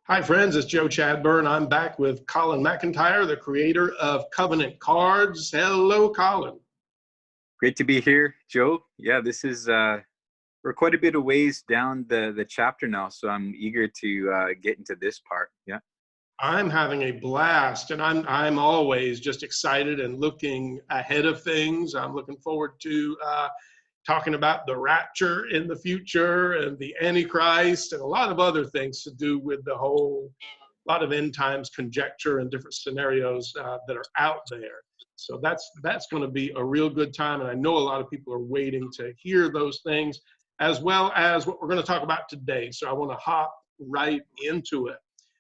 Hi, friends. It's Joe Chadburn. I'm back with Colin McIntyre, the creator of Covenant Cards. Hello, Colin. Great to be here, Joe. Yeah, this is we're quite a bit of ways down the chapter now, so I'm eager to get into this part. Yeah. I'm having a blast, and I'm always just excited and looking ahead of things. I'm looking forward to talking about the rapture in the future and the Antichrist and a lot of other things to do with the whole lot of end times conjecture and different scenarios that are out there. So that's going to be a real good time, and I know a lot of people are waiting to hear those things, as well as what we're going to talk about today. So I want to hop right into it.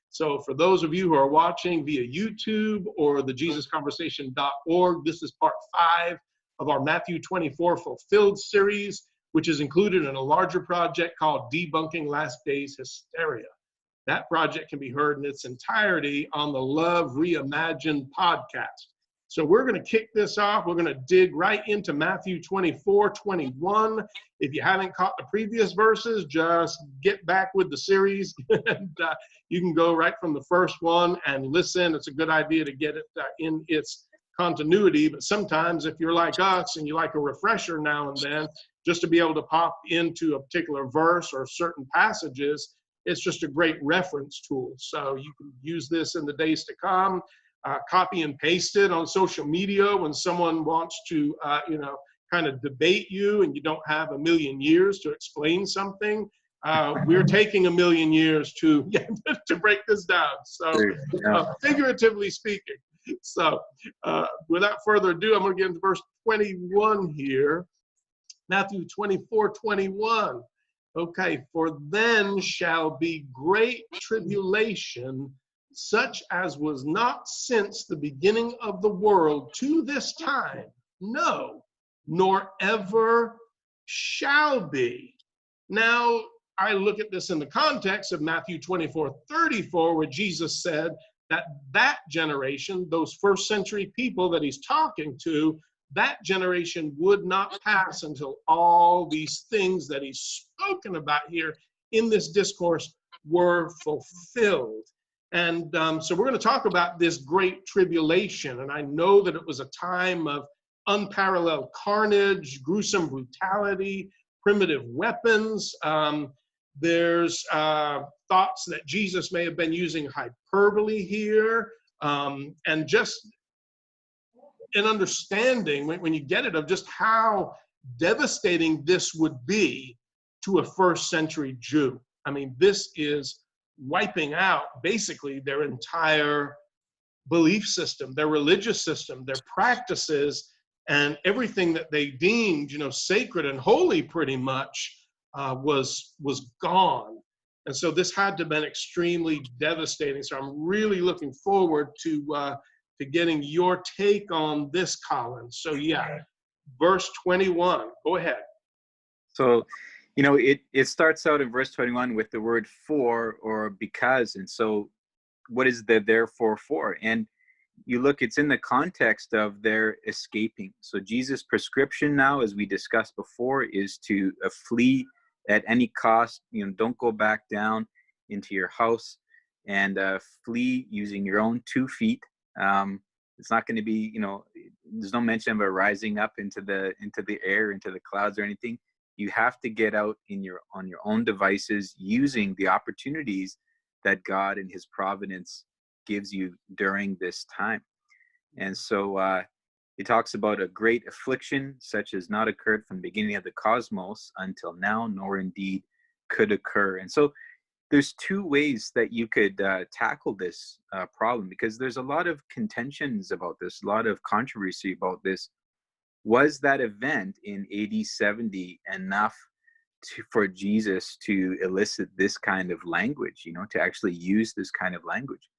So for those of you who are watching via YouTube or the JesusConversation.org, this is part 5 of our Matthew 24 Fulfilled series, which is included in a larger project called Debunking Last Days Hysteria. That project can be heard in its entirety on the Love Reimagined podcast. So we're going to kick this off. We're going to dig right into Matthew 24:21. If you haven't caught the previous verses, just get back with the series. And you can go right from the first one and listen. It's a good idea to get it in its continuity. But sometimes if you're like us and you like a refresher now and then, just to be able to pop into a particular verse or certain passages, it's just a great reference tool. So you can use this in the days to come, copy and paste it on social media when someone wants to, kind of debate you and you don't have a million years to explain something. We're taking a million years to break this down. So figuratively speaking. So without further ado, I'm going to get into verse 21 here. Matthew 24:21. Okay, for then shall be great tribulation, such as was not since the beginning of the world to this time, no, nor ever shall be. Now, I look at this in the context of Matthew 24:34, where Jesus said that generation, those first century people that he's talking to, that generation would not pass until all these things that he's spoken about here in this discourse were fulfilled. And so we're going to talk about this great tribulation. And I know that it was a time of unparalleled carnage, gruesome brutality, primitive weapons. There's thoughts that Jesus may have been using hyperbole here, and just an understanding, when you get it, of just how devastating this would be to a first century Jew. I mean, this is wiping out basically their entire belief system, their religious system, their practices, and everything that they deemed, sacred and holy pretty much was gone. And so this had to have been extremely devastating. So I'm really looking forward to getting your take on this, Colin. So verse 21, go ahead. So, it starts out in verse 21 with the word for or because. And so what is the therefore for? And you look, it's in the context of their escaping. So Jesus' prescription now, as we discussed before, is to flee at any cost. Don't go back down into your house, and flee using your own 2 feet. It's not going to be, there's no mention of it rising up into the air, into the clouds or anything. You have to get out on your own devices, using the opportunities that God and his providence gives you during this time. And so it talks about a great affliction, such as not occurred from the beginning of the cosmos until now, nor indeed could occur. And so there's 2 ways that you could tackle this problem, because there's a lot of contentions about this, a lot of controversy about this. Was that event in AD 70 enough for Jesus to elicit this kind of language, to actually use this kind of language?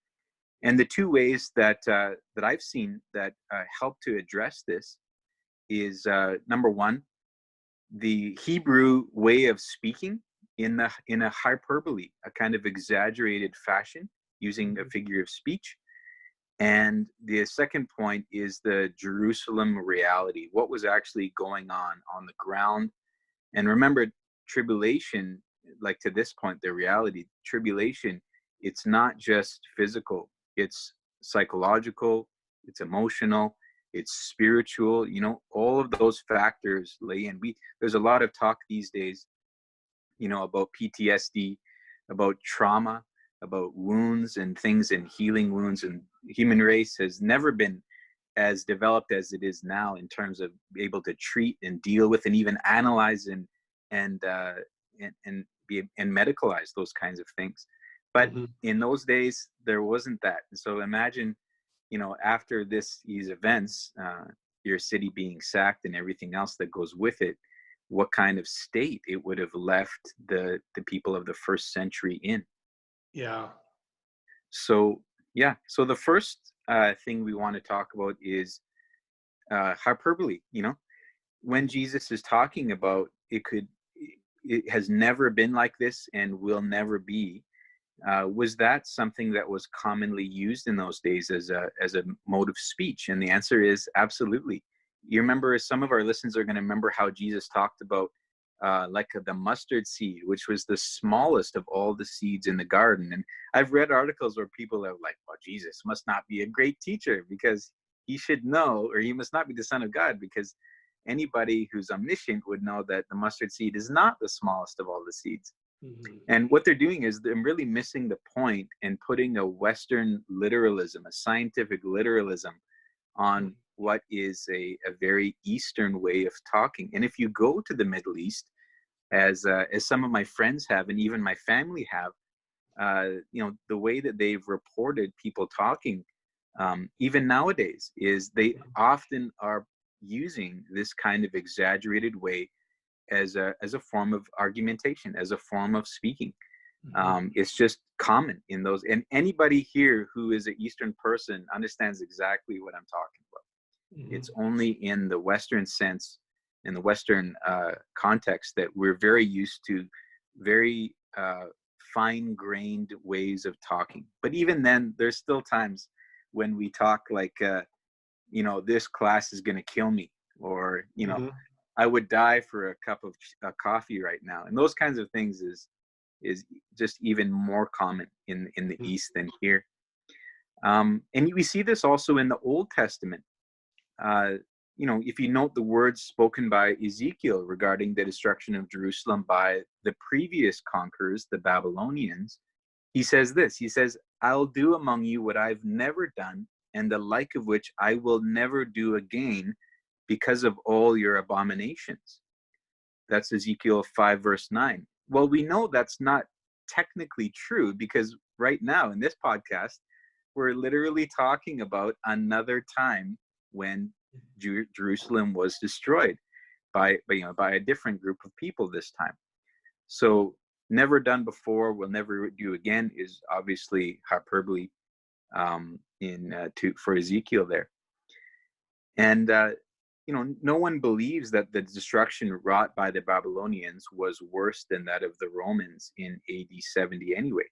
And the 2 ways that I've seen that help to address this is, number one, the Hebrew way of speaking in a hyperbole, a kind of exaggerated fashion, using a figure of speech. And the second point is the Jerusalem reality, what was actually going on the ground. And remember, tribulation, like to this point, the reality, tribulation it's not just physical, it's psychological, it's emotional, it's spiritual. All of those factors lay in. There's a lot of talk these days, about PTSD, about trauma, about wounds and things, and healing wounds. And human race has never been as developed as it is now in terms of able to treat and deal with and even analyze and medicalize those kinds of things. But Mm-hmm. in those days, there wasn't that. And so imagine, after these events, your city being sacked and everything else that goes with it, what kind of state it would have left the people of the first century in. Yeah. So yeah, so the first thing we want to talk about is hyperbole. When Jesus is talking about it has never been like this and will never be. Was that something that was commonly used in those days as a mode of speech? And the answer is absolutely. You remember, some of our listeners are going to remember how Jesus talked about the mustard seed, which was the smallest of all the seeds in the garden. And I've read articles where people are like, well, Jesus must not be a great teacher because he should know, or he must not be the Son of God, because anybody who's omniscient would know that the mustard seed is not the smallest of all the seeds. Mm-hmm. And what they're doing is they're really missing the point and putting a Western literalism, a scientific literalism, on what is a very Eastern way of talking. And if you go to the Middle East, as some of my friends have, and even my family have, the way that they've reported people talking, even nowadays, is they often are using this kind of exaggerated way as a form of argumentation, as a form of speaking. It's just common in those, and anybody here who is an Eastern person understands exactly what I'm talking about. Mm-hmm. It's only in the Western sense, in the Western context, that we're very used to very fine-grained ways of talking. But even then, there's still times when we talk like, this class is going to kill me, or, Mm-hmm. I would die for a cup of coffee right now. And those kinds of things is just even more common in the East than here. And we see this also in the Old Testament. If you note the words spoken by Ezekiel regarding the destruction of Jerusalem by the previous conquerors, the Babylonians, he says this. He says, "I'll do among you what I've never done, and the like of which I will never do again, because of all your abominations." That's Ezekiel 5, verse 9. Well, we know that's not technically true, because right now in this podcast, we're literally talking about another time when Jerusalem was destroyed by a different group of people this time. So never done before, will never do again is obviously hyperbole for Ezekiel there. And no one believes that the destruction wrought by the Babylonians was worse than that of the Romans in AD 70 anyway.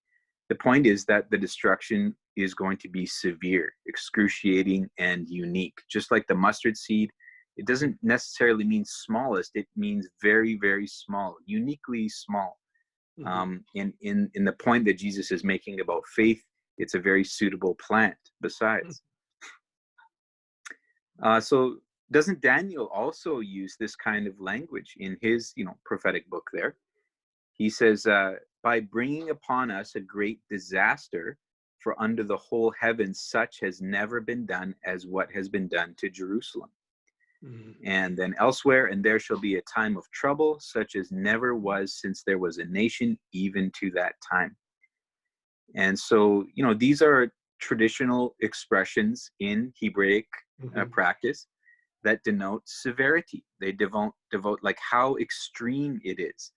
The point is that the destruction is going to be severe, excruciating, and unique. Just like the mustard seed, it doesn't necessarily mean smallest. It means very, very small, uniquely small. In the point that Jesus is making about faith, it's a very suitable plant besides. So doesn't Daniel also use this kind of language in his, prophetic book there? He says, by bringing upon us a great disaster, for under the whole heaven such has never been done as what has been done to Jerusalem. And then elsewhere, and there shall be a time of trouble, such as never was since there was a nation, even to that time. And so, these are traditional expressions in Hebraic practice that denote severity. They devote like how extreme it is.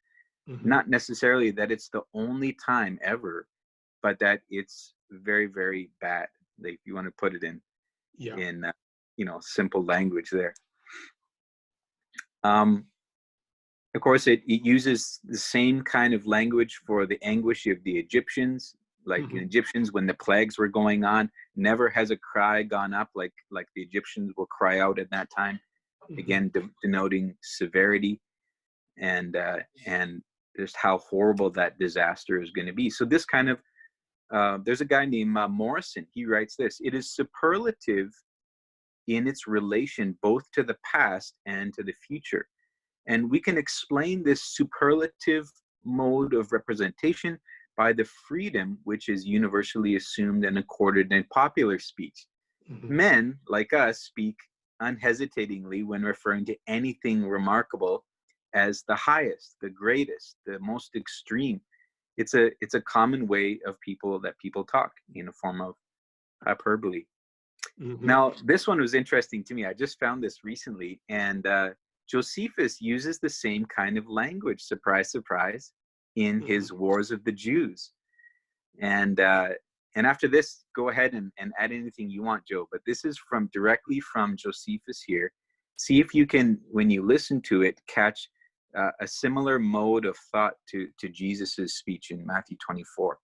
Not necessarily that it's the only time ever, but that it's very, very bad. If you want to put it in simple language there. Of course, it uses the same kind of language for the anguish of the Egyptians. Like in Egyptians, when the plagues were going on, never has a cry gone up like the Egyptians will cry out at that time. Again, denoting severity and just how horrible that disaster is going to be. So this kind of There's a guy named Morrison. He writes this: it is superlative in its relation both to the past and to the future. And we can explain this superlative mode of representation by the freedom which is universally assumed and accorded in popular speech. Mhm. Men, like us, speak unhesitatingly when referring to anything remarkable as the highest, the greatest, the most extreme. It's a common way of people talk in a form of hyperbole. Mhm. Now, this one was interesting to me. I just found this recently, and Josephus uses the same kind of language, surprise, surprise, in Mhm. his Wars of the Jews. And after this, go ahead and add anything you want, Joe. But this is from directly from Josephus here. See if you can, when you listen to it, catch a similar mode of thought to Jesus's speech in Matthew 24.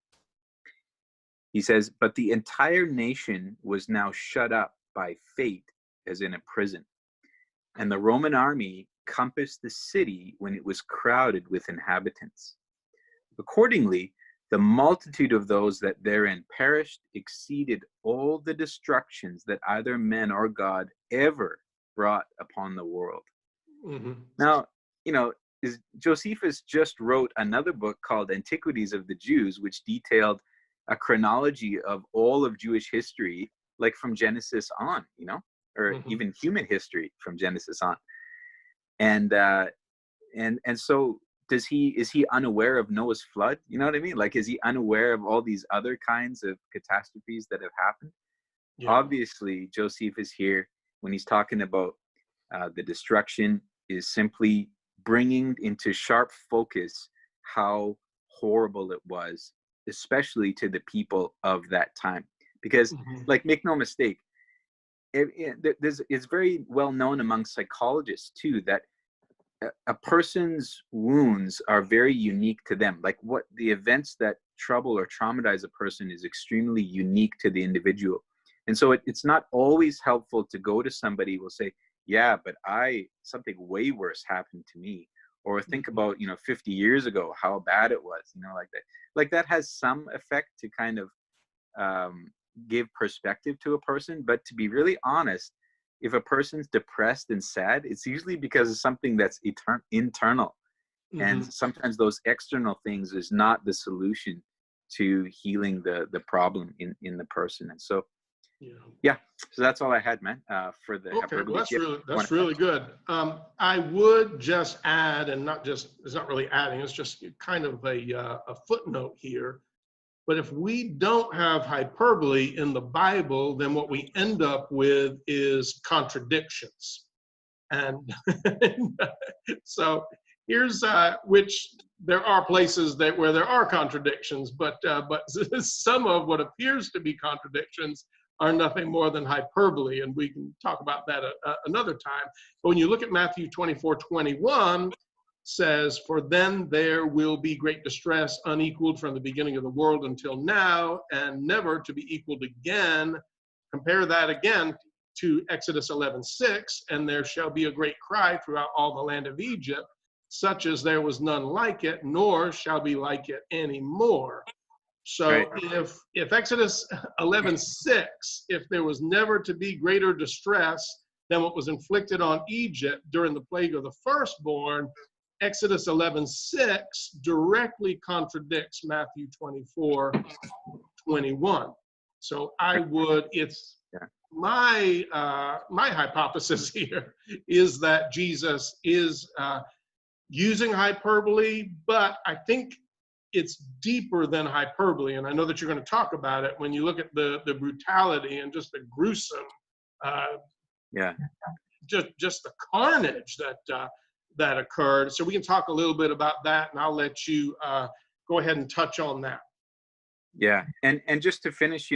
He says, "But the entire nation was now shut up by fate as in a prison, and the Roman army compassed the city when it was crowded with inhabitants. Accordingly, the multitude of those that therein perished exceeded all the destructions that either men or God ever brought upon the world." Mhm. Now, you know, Josephus just wrote another book called Antiquities of the Jews, which detailed a chronology of all of Jewish history, like from Genesis on, or Mhm. even human history from Genesis on. And so is he unaware of Noah's flood? You know what I mean? Like, is he unaware of all these other kinds of catastrophes that have happened? Yeah. Obviously, Josephus here, when he's talking about the destruction, is simply bringing into sharp focus how horrible it was, especially to the people of that time. Because, Mhm. like, make no mistake, it's very well known among psychologists too that a person's wounds are very unique to them. Like, what the events that trouble or traumatize a person is extremely unique to the individual. And so it's not always helpful to go to somebody who will say, yeah, but something way worse happened to me. Or think Mhm. about, 50 years ago, how bad it was, like that. Like, that has some effect to kind of um, give perspective to a person. But to be really honest, if a person's depressed and sad, it's usually because of something that's internal. And Mhm. sometimes those external things is not the solution to healing the problem in the person. And so, Yeah. yeah, so that's all I had, man, for the Okay, well, hyperbole. Do you want that's to add? really good. I would just add, and not just it's not really adding, it's just kind of a footnote here. But if we don't have hyperbole in the Bible, then what we end up with is contradictions. And so here's which there are places that where there are contradictions, but some of what appears to be contradictions are nothing more than hyperbole, and we can talk about that another time. But when you look at Matthew 24:21, says, "For then there will be great distress, unequaled from the beginning of the world until now, and never to be equaled again." Compare that again to Exodus 11:6, "And there shall be a great cry throughout all the land of Egypt, such as there was none like it, nor shall be like it anymore." Right. So if Exodus 11:6, if there was never to be greater distress than what was inflicted on Egypt during the plague of the firstborn, Exodus 11:6 directly contradicts Matthew 24:21. So it's Yeah. my hypothesis here is that Jesus is using hyperbole, but I think it's deeper than hyperbole. And I know that you're going to talk about it when you look at the brutality and just the gruesome, uh, Yeah. just the carnage that occurred. So we can talk a little bit about that, and I'll let you go ahead and touch on that. Yeah. And just to finish,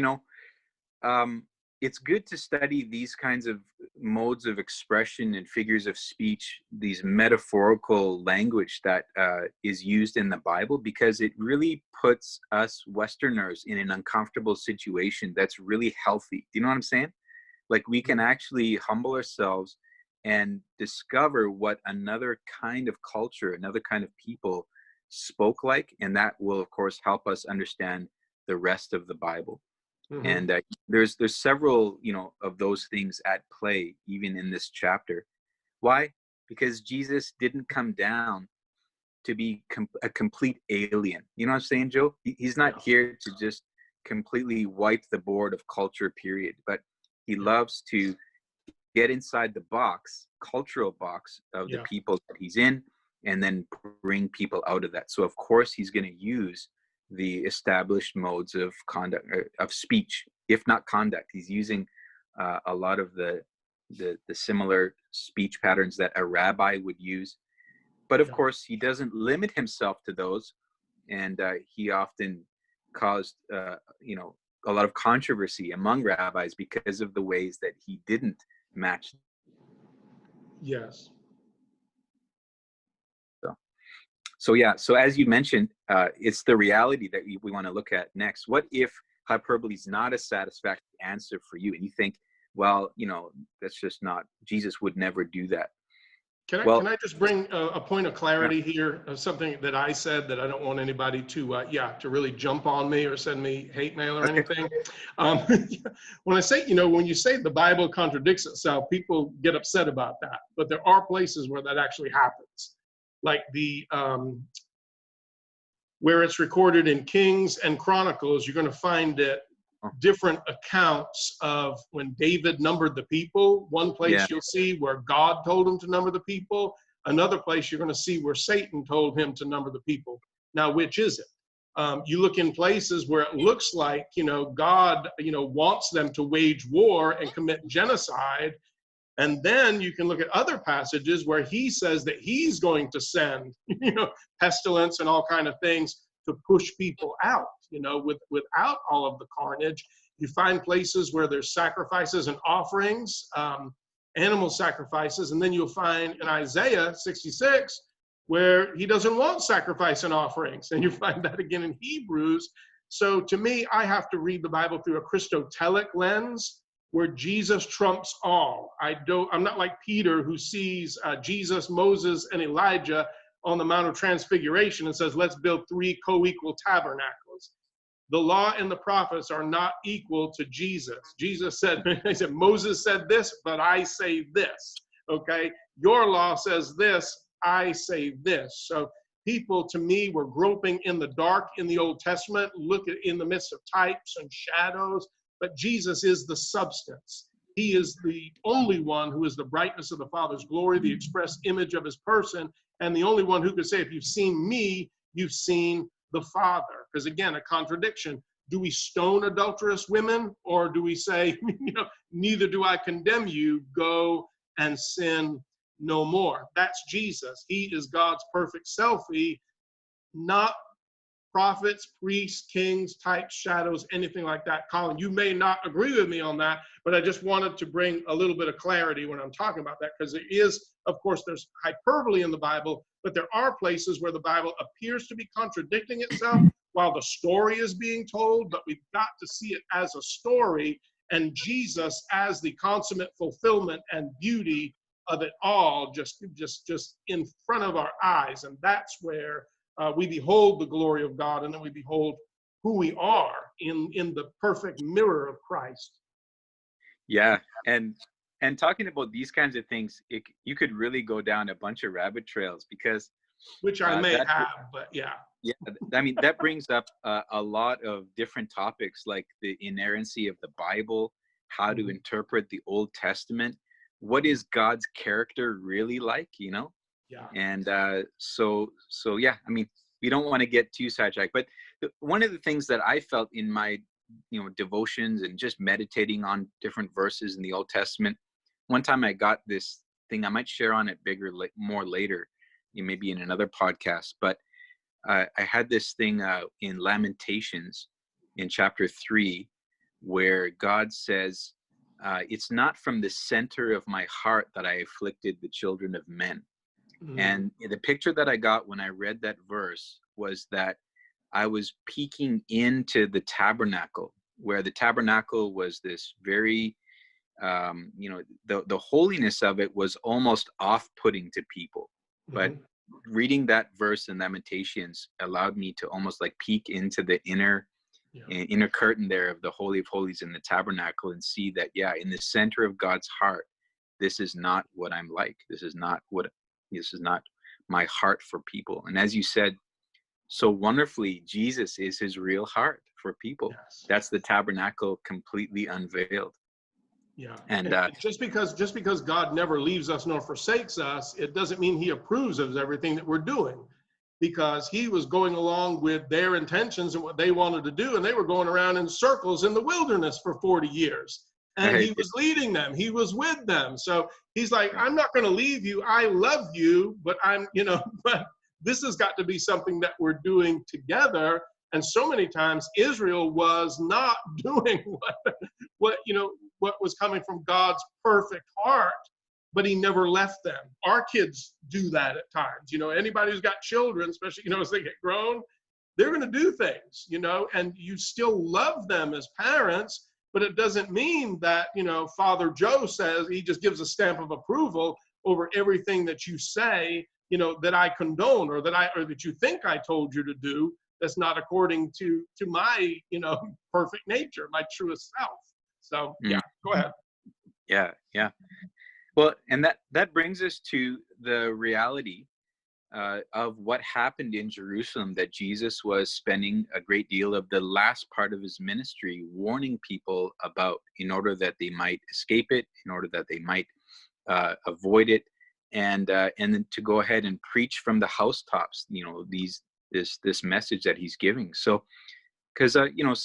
um, it's good to study these kinds of modes of expression and figures of speech, these metaphorical language that is used in the Bible, because it really puts us Westerners in an uncomfortable situation that's really healthy. Do you know what I'm saying? Like, we can actually humble ourselves and discover what another kind of culture, another kind of people spoke like, and that will, of course, help us understand the rest of the Bible. Hmm. And there's several, of those things at play even in this chapter. Why? Because Jesus didn't come down to be a complete alien. You know what I'm saying, Joe? He's not Yeah. here to just completely wipe the board of culture, period. But he Yeah. loves to get inside the box, cultural box of the Yeah. people that he's in, and then bring people out of that. So of course he's going to use the established modes of conduct, of speech, if not conduct. He's using a lot of the similar speech patterns that a rabbi would use. But of Yeah. course, he doesn't limit himself to those, and he often caused, a lot of controversy among rabbis because of the ways that he didn't match. Yes. So, so yeah. So as you mentioned, it's the reality that we want to look at next. What if hyperbole is not a satisfactory answer for you, and you think, well, that's just not. Jesus would never do that. Can Well, I just bring a point of yeah, clarity here of something that I said that I don't want anybody to really jump on me or send me hate mail or okay, anything. Um, when I say, when you say the Bible contradicts itself, people get upset about that. But there are places where that actually happens, like where it's recorded in Kings and Chronicles. You're going to find it oh, different accounts of when David numbered the people. One yeah, place you'll see where God told him to number the people. Another place you're going to see where Satan told him to number the people. Now, which is it? You look in places where it looks like, God, wants them to wage war and commit genocide. And then you can look at other passages where he says that he's going to send, pestilence and all kind of things to push people out, without all of the carnage. You find places where there's sacrifices and offerings, animal sacrifices, and then you'll find in Isaiah 66 where he doesn't want sacrifice and offerings. And you find that again in Hebrews. So to me, I have to read the Bible through a Christotelic lens where Jesus trumps all. I'm not like Peter, who sees Jesus, Moses, and Elijah on the Mount of Transfiguration and says, let's build 3 co-equal tabernacles. The law and the prophets are not equal to Jesus. Jesus said, he said, Moses said this, but I say this. Okay, your law says this, I say this. So people, to me, were groping in the dark in the Old Testament, look at in the midst of types and shadows, but Jesus is the substance. He is the only one who is the brightness of the Father's glory, the express image of his person, and the only one who could say, if you've seen me, you've seen the Father. Because again, a contradiction. Do we stone adulterous women, or do we say, neither do I condemn you, go and sin no more? That's Jesus. He is God's perfect selfie, not prophets, priests, kings, types, shadows, anything like that. Colin, you may not agree with me on that, but I just wanted to bring a little bit of clarity when I'm talking about that, because there is, of course, there's hyperbole in the Bible, but there are places where the Bible appears to be contradicting itself while the story is being told, but we've got to see it as a story and Jesus as the consummate fulfillment and beauty of it all, just in front of our eyes. And that's where we behold the glory of God, and then we behold who we are in the perfect mirror of Christ. yeah, and talking about these kinds of things, you could really go down a bunch of rabbit trails, because Which I may that have, but yeah. yeah, I mean, that brings up a lot of different topics, like the inerrancy of the Bible, how to interpret the Old Testament, what is God's character really like, Yeah. and so yeah, I mean, we don't want to get too sidetracked, but one of the things that I felt in my devotions and just meditating on different verses in the Old Testament, one time I got this thing. I might share on it more later, maybe in another podcast, but I had this thing in Lamentations in chapter 3, where God says, it's not from the center of my heart that I afflicted the children of men. And the picture that I got when I read that verse was that I was peeking into the tabernacle, where the tabernacle was this very, the holiness of it was almost off-putting to people. But reading that verse in Lamentations allowed me to almost like peek into the inner Yeah. inner curtain there of the Holy of Holies in the tabernacle, and see that, yeah, in the center of God's heart, this is not what I'm like. This is not my heart for people. And as you said so wonderfully, Jesus is his real heart for people. Yes. That's the tabernacle completely unveiled. Yeah. And And just because God never leaves us nor forsakes us, it doesn't mean he approves of everything that we're doing, because he was going along with their intentions and what they wanted to do, and they were going around in circles in the wilderness for 40 years. And right, he was leading them. He was with them. So he's like, yeah, I'm not going to leave you. I love you, but but this has got to be something that we're doing together. And so many times Israel was not doing what was coming from God's perfect heart, but he never left them. Our kids do that at times. Anybody who's got children, especially, as they get grown, they're going to do things, and you still love them as parents, but it doesn't mean that, Father Joe says, he just gives a stamp of approval over everything that you say, that I condone, or that you think I told you to do. That's not according to my, perfect nature, my truest self. So yeah, go ahead. yeah. Well, and that brings us to the reality of what happened in Jerusalem, that Jesus was spending a great deal of the last part of his ministry warning people about, in order that they might escape it, in order that they might avoid it, and then to go ahead and preach from the housetops, this message that he's giving. So, because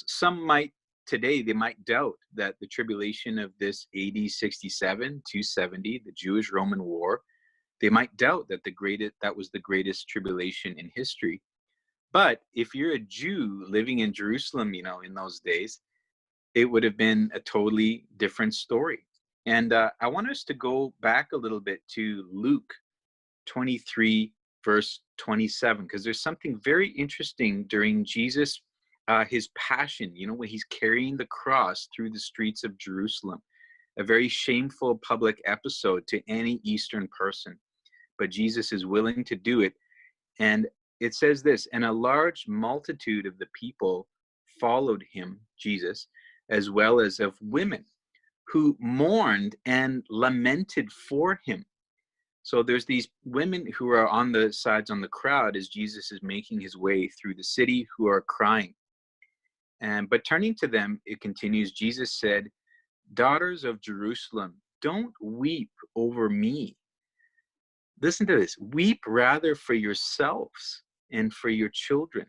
some might today, they might doubt that the tribulation of this AD 67 to 70, the Jewish-Roman War, they might doubt that that was the greatest tribulation in history. But if you're a Jew living in Jerusalem, in those days, it would have been a totally different story. And I want us to go back a little bit to Luke 23, verse 27, because there's something very interesting during Jesus, his passion, when he's carrying the cross through the streets of Jerusalem, a very shameful public episode to any Eastern person. But Jesus is willing to do it. And it says this, and a large multitude of the people followed him, Jesus, as well as of women who mourned and lamented for him. So there's these women who are on the sides on the crowd as Jesus is making his way through the city, who are crying. But turning to them, it continues, Jesus said, "Daughters of Jerusalem, don't weep over me." Listen to this. "Weep rather for yourselves and for your children.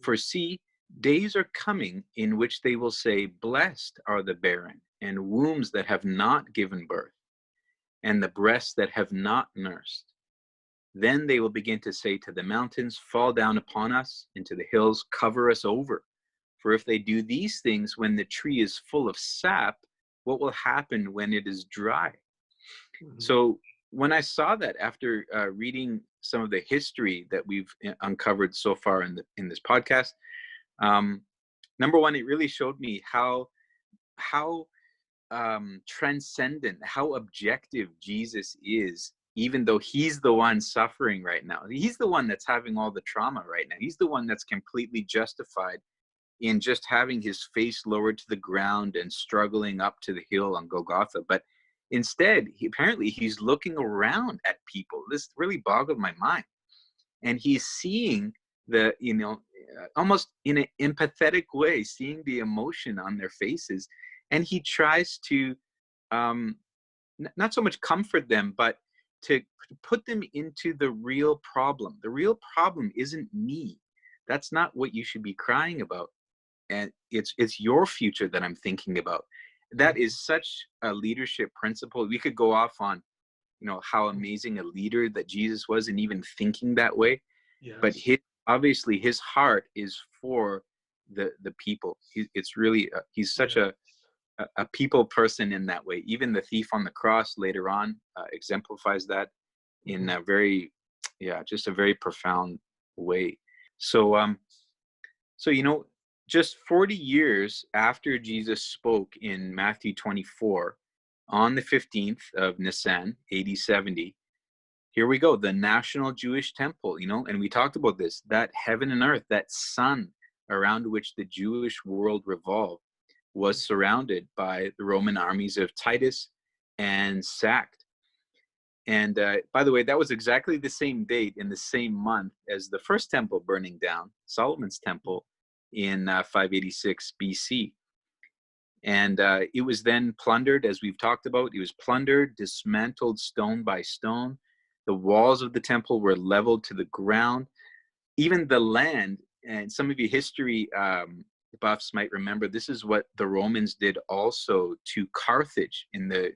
For see, days are coming in which they will say, blessed are the barren, and wombs that have not given birth, and the breasts that have not nursed. Then they will begin to say to the mountains, fall down upon us, and to the hills, cover us over. For if they do these things when the tree is full of sap, what will happen when it is dry?" So when I saw that, after reading some of the history that we've uncovered so far in this podcast, number one, it really showed me how transcendent, how objective Jesus is, even though he's the one suffering right now. He's the one that's having all the trauma right now. He's the one that's completely justified in just having his face lowered to the ground and struggling up to the hill on Golgotha. But instead, he's looking around at people. This really boggled my mind. And he's seeing almost in an empathetic way, seeing the emotion on their faces. And he tries to not so much comfort them, but to put them into the real problem. The real problem isn't me. That's not what you should be crying about. And it's your future that I'm thinking about. That is such a leadership principle. We could go off on, how amazing a leader that Jesus was, and even thinking that way. Yes. But obviously his heart is for the people. It's really he's such a people person in that way. Even the thief on the cross later on exemplifies that in a very, just a very profound way. So just 40 years after Jesus spoke in Matthew 24, on the 15th of Nisan, AD 70, here we go, the National Jewish Temple, and we talked about this, that heaven and earth, that sun around which the Jewish world revolved was surrounded by the Roman armies of Titus and sacked. And by the way, that was exactly the same date in the same month as the first temple burning down, Solomon's temple, in 586 BC. And it was then plundered, as we've talked about. It was plundered, dismantled stone by stone. The walls of the temple were leveled to the ground. Even the land, and some of you history buffs might remember, this is what the Romans did also to Carthage in the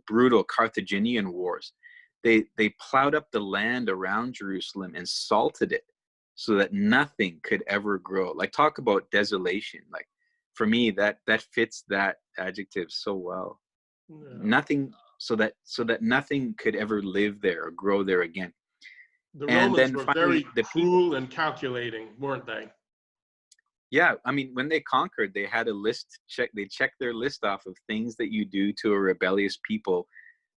brutal Carthaginian wars. They plowed up the land around Jerusalem and salted it so that nothing could ever grow. Like, talk about desolation. Like, for me, that fits that adjective so well. Yeah. Nothing, so that nothing could ever live there or grow there again. The And Romans then were finally, very the cruel and calculating, weren't they? Yeah, I mean, when they conquered, they had a list check. They checked their list off of things that you do to a rebellious people,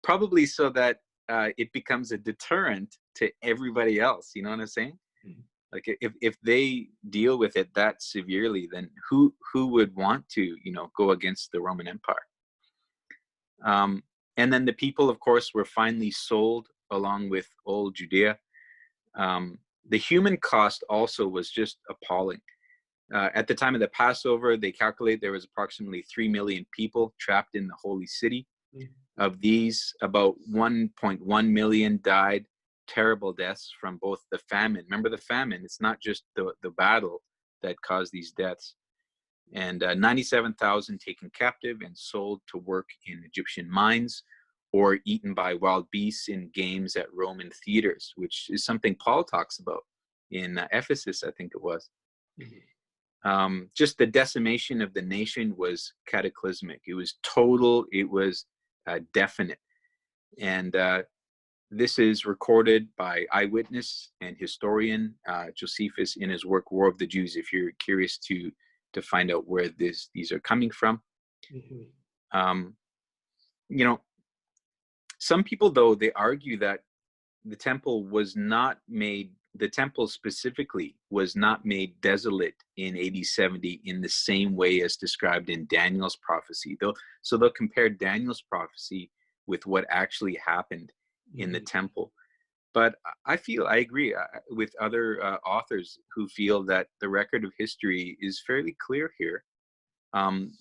probably so that it becomes a deterrent to everybody else. You know what I'm saying? Mm-hmm. Like, if they deal with it that severely, then who would want to, go against the Roman Empire? And then the people, of course, were finally sold along with old Judea. The human cost also was just appalling. At the time of the Passover, they calculate there was approximately 3 million people trapped in the holy city. Mm-hmm. Of these, about 1.1 million died terrible deaths from both the famine. Remember the famine, it's not just the battle that caused these deaths. And 97,000 taken captive and sold to work in Egyptian mines or eaten by wild beasts in games at Roman theaters, which is something Paul talks about in Ephesus, I think it was. Mm-hmm. Just the decimation of the nation was cataclysmic. It was total. It was definite. And this is recorded by eyewitness and historian Josephus in his work War of the Jews, if you're curious to find out where these are coming from. Mm-hmm. Some people, though, they argue that the temple specifically was not made desolate in AD 70 in the same way as described in Daniel's prophecy. So they'll compare Daniel's prophecy with what actually happened in the temple. But I agree with other authors who feel that the record of history is fairly clear here.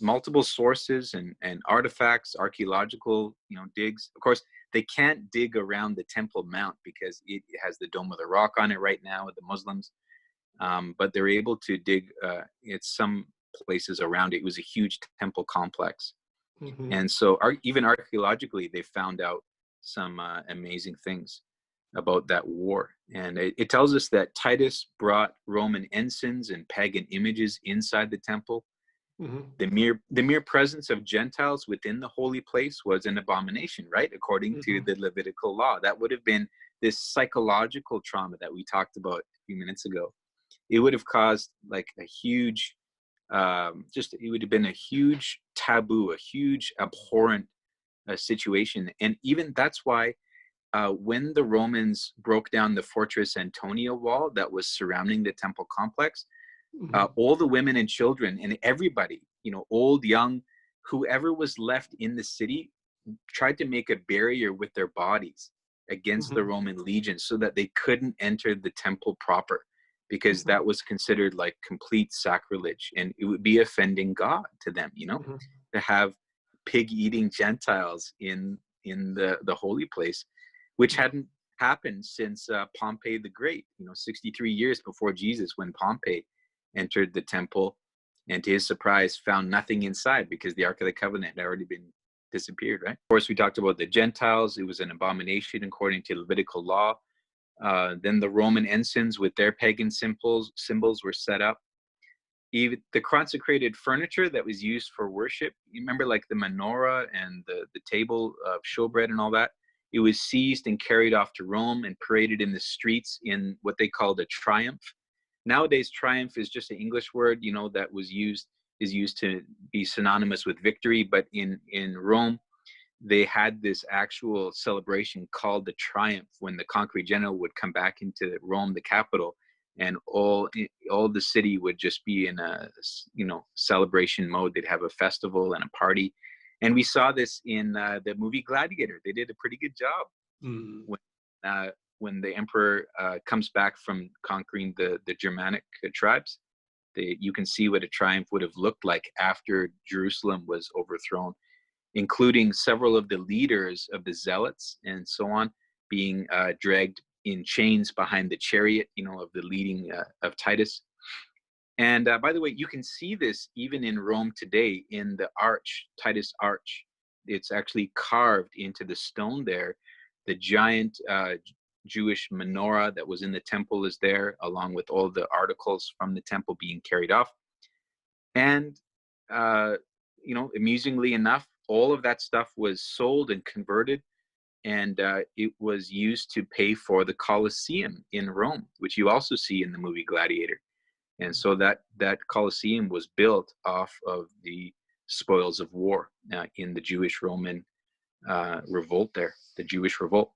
Multiple sources and artifacts, archaeological digs. Of course, they can't dig around the Temple Mount because it has the Dome of the Rock on it right now with the Muslims. But they're able to dig at some places around it. It was a huge temple complex. Mm-hmm. And so even archaeologically, they found out some amazing things about that war. And it tells us that Titus brought Roman ensigns and pagan images inside the temple. Mm-hmm. The mere presence of Gentiles within the holy place was an abomination, right? According mm-hmm. to the Levitical law. That would have been this psychological trauma that we talked about a few minutes ago. It would have caused like a huge, it would have been a huge taboo, a huge abhorrent situation. And even that's why when the Romans broke down the Fortress Antonia wall that was surrounding the temple complex, all the women and children and everybody, old, young, whoever was left in the city, tried to make a barrier with their bodies against mm-hmm. the Roman legions so that they couldn't enter the temple proper, because mm-hmm. that was considered like complete sacrilege, and it would be offending God to them, mm-hmm. to have pig-eating Gentiles in the holy place, which mm-hmm. hadn't happened since Pompey the Great, 63 years before Jesus, when Pompey entered the temple and to his surprise found nothing inside because the Ark of the Covenant had already been disappeared, right? Of course, we talked about the Gentiles. It was an abomination according to Levitical law. Then the Roman ensigns with their pagan symbols were set up. Even the consecrated furniture that was used for worship, you remember like the menorah and the table of showbread and all that, it was seized and carried off to Rome and paraded in the streets in what they called a triumph. Nowadays, triumph is just an English word, that is used to be synonymous with victory. But in Rome, they had this actual celebration called the triumph when the conquering general would come back into Rome, the capital, and all the city would just be in a, celebration mode. They'd have a festival and a party, and we saw this in the movie Gladiator. They did a pretty good job Mm. when the emperor comes back from conquering the Germanic tribes. You can see what a triumph would have looked like after Jerusalem was overthrown, including several of the leaders of the Zealots and so on being dragged in chains behind the chariot, of the leading of Titus. And by the way, you can see this even in Rome today in the arch, Titus Arch. It's actually carved into the stone there. The giant Jewish menorah that was in the temple is there, along with all the articles from the temple being carried off. And, amusingly enough, all of that stuff was sold and converted, and it was used to pay for the Colosseum in Rome, which you also see in the movie Gladiator. And so that Colosseum was built off of the spoils of war in the Jewish-Roman revolt there, the Jewish revolt.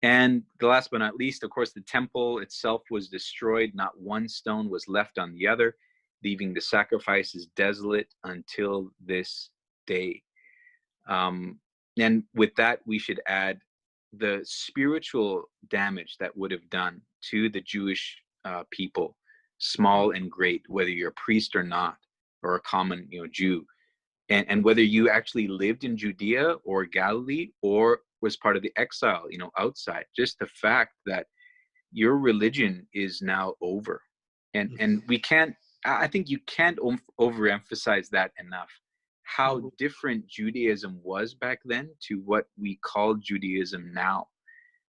And the last but not least, of course, the temple itself was destroyed. Not one stone was left on the other, leaving the sacrifices desolate until this day. And with that, we should add the spiritual damage that would have done to the Jewish people, small and great, whether you're a priest or not, or a common Jew, and whether you actually lived in Judea or Galilee or was part of the exile, outside. Just the fact that your religion is now over, and we can't. I think you can't overemphasize that enough. How different Judaism was back then to what we call Judaism now.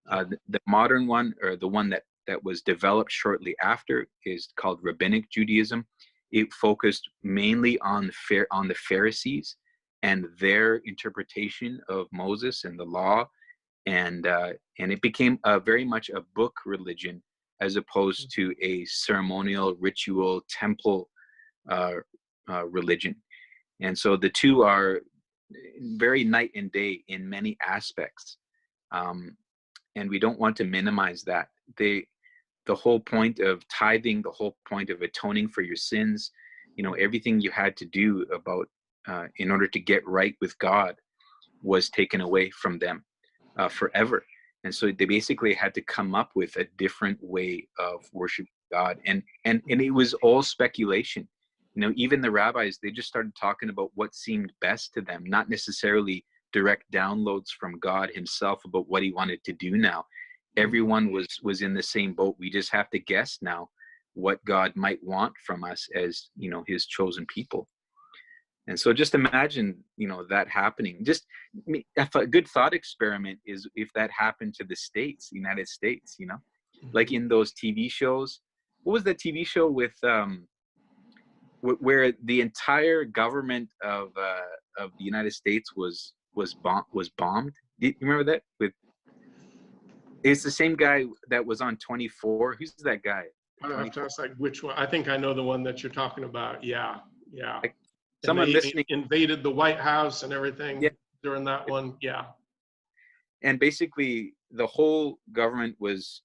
The modern one, or the one that was developed shortly after, is called Rabbinic Judaism. It focused mainly on the Pharisees and their interpretation of Moses and the law, and it became very much a book religion as opposed to a ceremonial, ritual, temple religion. And so the two are very night and day in many aspects, and we don't want to minimize that. The whole point of tithing, the whole point of atoning for your sins, everything you had to do about in order to get right with God was taken away from them forever. And so they basically had to come up with a different way of worshiping God, and it was all speculation. Even the rabbis, they just started talking about what seemed best to them, not necessarily direct downloads from God himself about what he wanted to do now. Everyone was in the same boat. We just have to guess now what God might want from us as, his chosen people. And so just imagine, that happening. Just a good thought experiment is if that happened to the United States, like in those TV shows. What was that TV show with where the entire government of the United States was bombed? Do you remember that? It's the same guy that was on 24. Who's that guy? I have to ask, like, which one? I think I know the one that you're talking about. Yeah. Like, And someone they listening invaded the White House and everything Yeah. during that one. Yeah. And basically the whole government was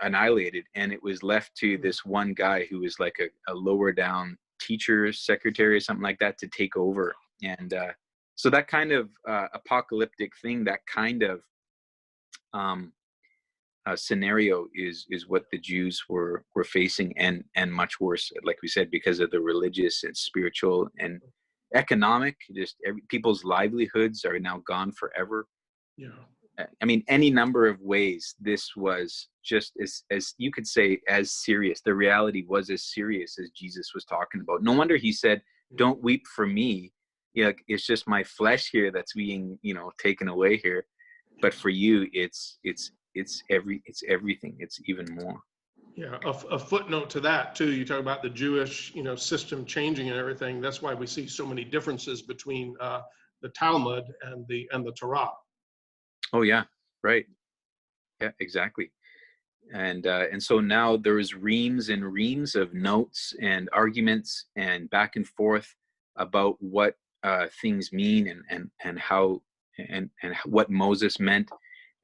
annihilated, and it was left to this one guy who was like a lower down teacher, secretary, or something like that, to take over. And so that kind of apocalyptic thing, that kind of scenario is what the Jews were facing, and much worse, like we said, because of the religious and spiritual and economic, people's livelihoods are now gone forever. Yeah. I mean, any number of ways, this was just as you could say, as serious. The reality was as serious as Jesus was talking about. No wonder he said, "Don't weep for me. It's just my flesh here that's being, taken away here. But for you, it's everything. It's even more." Yeah, a footnote to that too. You talk about the Jewish, system changing and everything. That's why we see so many differences between the Talmud and the Torah. Oh yeah, right. Yeah, exactly. And so now there's reams and reams of notes and arguments and back and forth about what things mean and how and what Moses meant.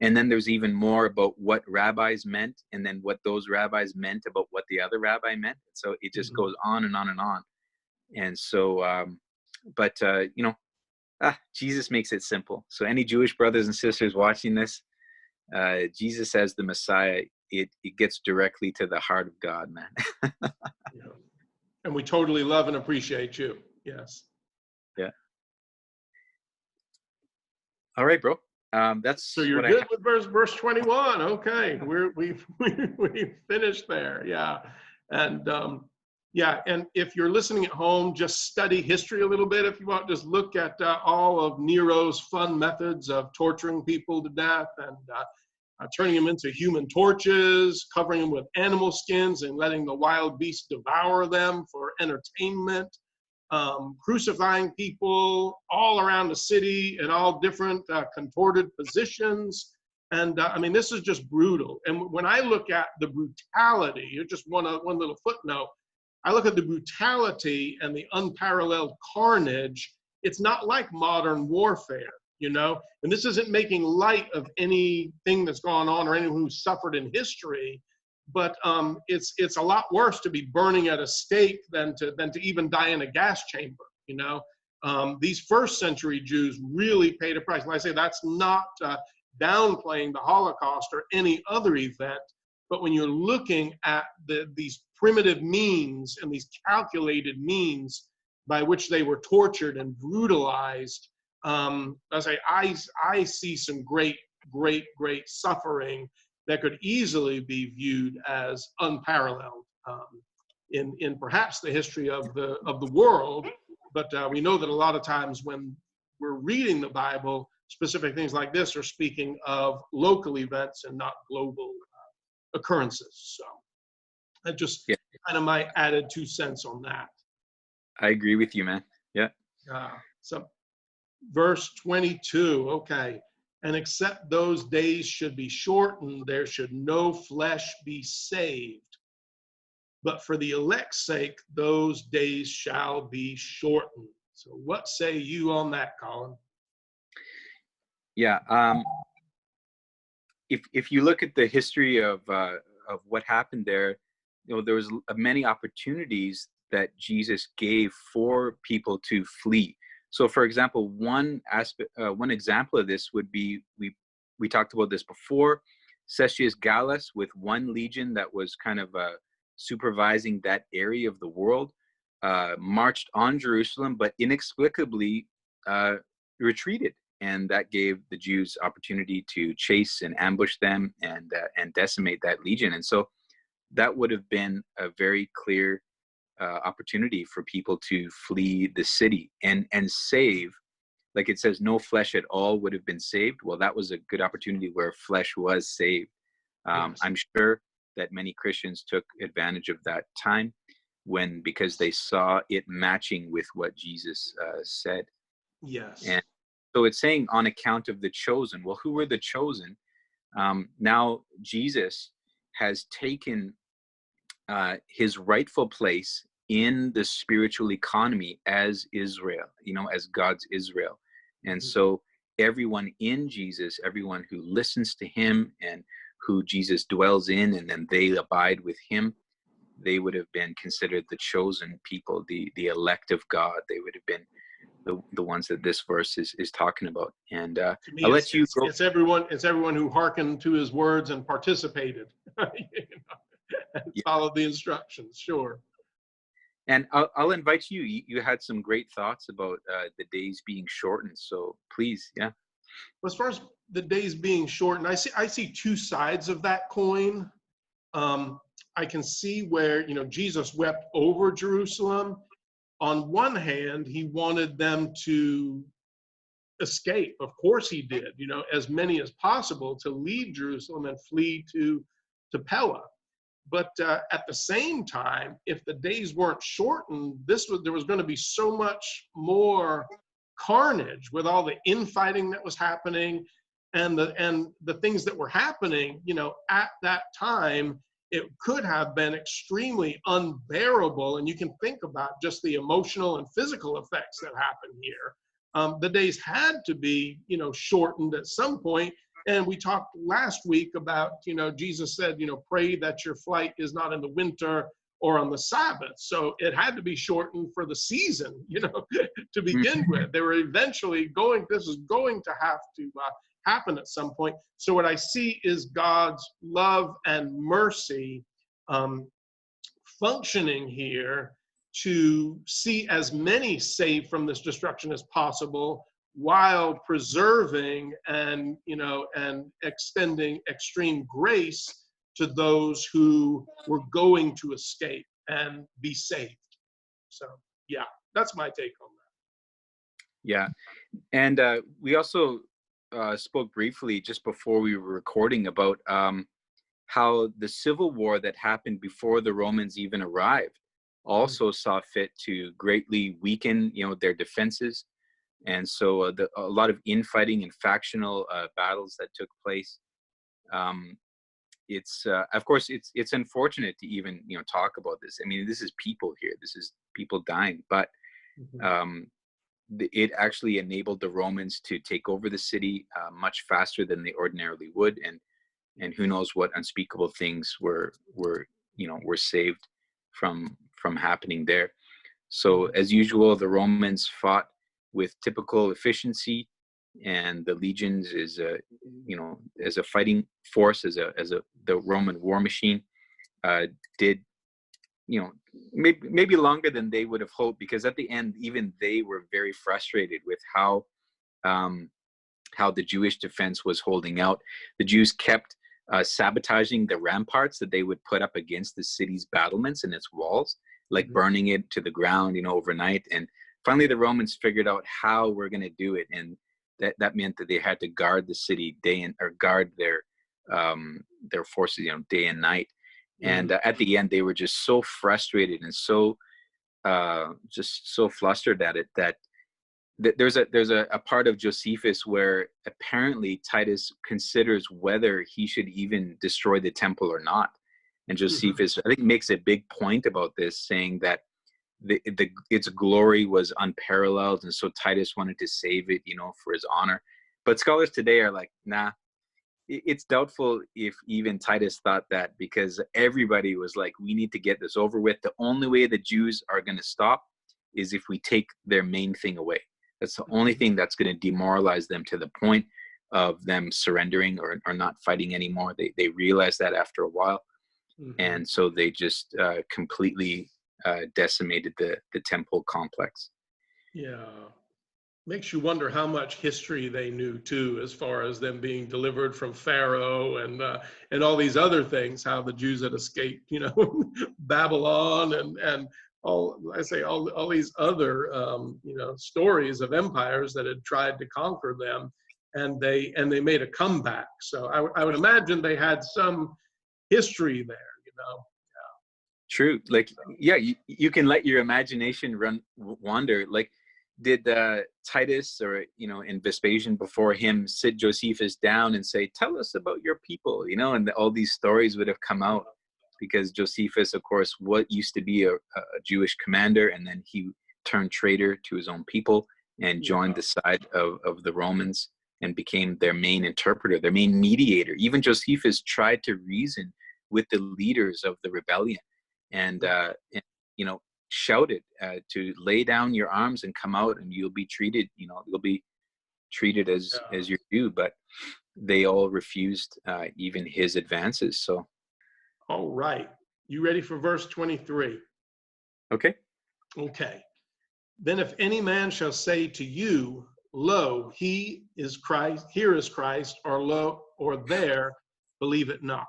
And then there's even more about what rabbis meant, and then what those rabbis meant about what the other rabbi meant. So it just goes on and on and on. And so, Jesus makes it simple. So any Jewish brothers and sisters watching this, Jesus as the Messiah, it gets directly to the heart of God, man. Yeah. And we totally love and appreciate you. Yes. Yeah. All right, bro. That's So you're what good with verse 21. Okay, we've finished there. Yeah, and and if you're listening at home, just study history a little bit if you want. Just look at all of Nero's fun methods of torturing people to death and turning them into human torches, covering them with animal skins, and letting the wild beasts devour them for entertainment. Crucifying people all around the city in all different contorted positions. And I mean, this is just brutal. And when I look at the brutality, just one little footnote, I look at the brutality and the unparalleled carnage. It's not like modern warfare, you know? And this isn't making light of anything that's gone on or anyone who's suffered in history. But it's a lot worse to be burning at a stake than to even die in a gas chamber. You know, these first century Jews really paid a price. And I say that's not downplaying the Holocaust or any other event, but when you're looking at these primitive means and these calculated means by which they were tortured and brutalized, I see some great suffering that could easily be viewed as unparalleled in perhaps the history of the world. But we know that a lot of times when we're reading the Bible, specific things like this are speaking of local events and not global occurrences. So that just kind of my added 2 cents on that. I agree with you, man. Yeah. So verse 22, okay. And except those days should be shortened, there should no flesh be saved. But for the elect's sake, those days shall be shortened. So what say you on that, Colin? Yeah. If you look at the history of what happened there, you know, there was many opportunities that Jesus gave for people to flee. So, for example, one example of this would be we talked about this before. Cestius Gallus, with one legion that was kind of supervising that area of the world, marched on Jerusalem, but inexplicably retreated, and that gave the Jews opportunity to chase and ambush them and decimate that legion. And so that would have been a very clear opportunity for people to flee the city and save. Like it says, no flesh at all would have been saved. Well, that was a good opportunity where flesh was saved. Yes. I'm sure that many Christians took advantage of that time because they saw it matching with what Jesus said. Yes. And so it's saying on account of the chosen. Well, who were the chosen? Now Jesus has taken his rightful place in the spiritual economy as Israel, as God's Israel. And so everyone in Jesus, everyone who listens to him and who Jesus dwells in, and then they abide with him, they would have been considered the chosen people, the elect of God. They would have been the ones that this verse is talking about. And I'll let you go. It's everyone who hearkened to his words and participated. And followed the instructions. Sure. And I'll invite you. You had some great thoughts about the days being shortened. So please, yeah. Well, as far as the days being shortened, I see 2 sides of that coin. I can see where Jesus wept over Jerusalem. On one hand, he wanted them to escape. Of course, he did. As many as possible to leave Jerusalem and flee to Pella. But at the same time, if the days weren't shortened, there was going to be so much more carnage with all the infighting that was happening and the things that were happening, at that time. It could have been extremely unbearable. And you can think about just the emotional and physical effects that happen here. The days had to be, shortened at some point, And we talked last week about, Jesus said, pray that your flight is not in the winter or on the Sabbath. So it had to be shortened for the season, to begin with. They were eventually this is going to have to happen at some point. So what I see is God's love and mercy functioning here to see as many saved from this destruction as possible, while preserving and extending extreme grace to those who were going to escape and be saved. So yeah, that's my take on that. Yeah, and we also spoke briefly just before we were recording about how the civil war that happened before the Romans even arrived also saw fit to greatly weaken, their defenses. And so a lot of infighting and factional battles that took place. It's of course it's unfortunate to even talk about this. I mean, this is people here. This is people dying, but it actually enabled the Romans to take over the city much faster than they ordinarily would, and who knows what unspeakable things were saved from happening there. So as usual, the Romans fought with typical efficiency, and the legions is as a fighting force, the Roman war machine did maybe longer than they would have hoped, because at the end even they were very frustrated with how the Jewish defense was holding out. The Jews kept sabotaging the ramparts that they would put up against the city's battlements and its walls, like burning it to the ground, overnight. And finally, the Romans figured out how we're going to do it, and that meant that they had to guard the city guard their forces, day and night. And at the end, they were just so frustrated and so just so flustered at it that there's a part of Josephus where apparently Titus considers whether he should even destroy the temple or not. And Josephus, I think, makes a big point about this, saying that its glory was unparalleled, and so Titus wanted to save it, for his honor. But scholars today are like, nah, it's doubtful if even Titus thought that, because everybody was like, we need to get this over with. The only way the Jews are going to stop is if we take their main thing away. That's the only thing that's going to demoralize them to the point of them surrendering or not fighting anymore. They realized that after a while. And so they just completely decimated the temple complex. Yeah. Makes you wonder how much history they knew too, as far as them being delivered from Pharaoh and all these other things, how the Jews had escaped, Babylon and all these other stories of empires that had tried to conquer them, and they made a comeback. So I would imagine they had some history there, True. Like, yeah, you can let your imagination wander. Like, did Titus or and Vespasian before him sit Josephus down and say, tell us about your people, and all these stories would have come out, because Josephus, of course, what used to be a Jewish commander, and then he turned traitor to his own people and joined the side of the Romans and became their main interpreter, their main mediator. Even Josephus tried to reason with the leaders of the rebellion and shouted to lay down your arms and come out, and you'll be treated as you're due. But they all refused even his advances. So all right, you ready for verse 23? Okay. Then if any man shall say to you, lo, he is Christ, here is Christ, or lo, or there, believe it not.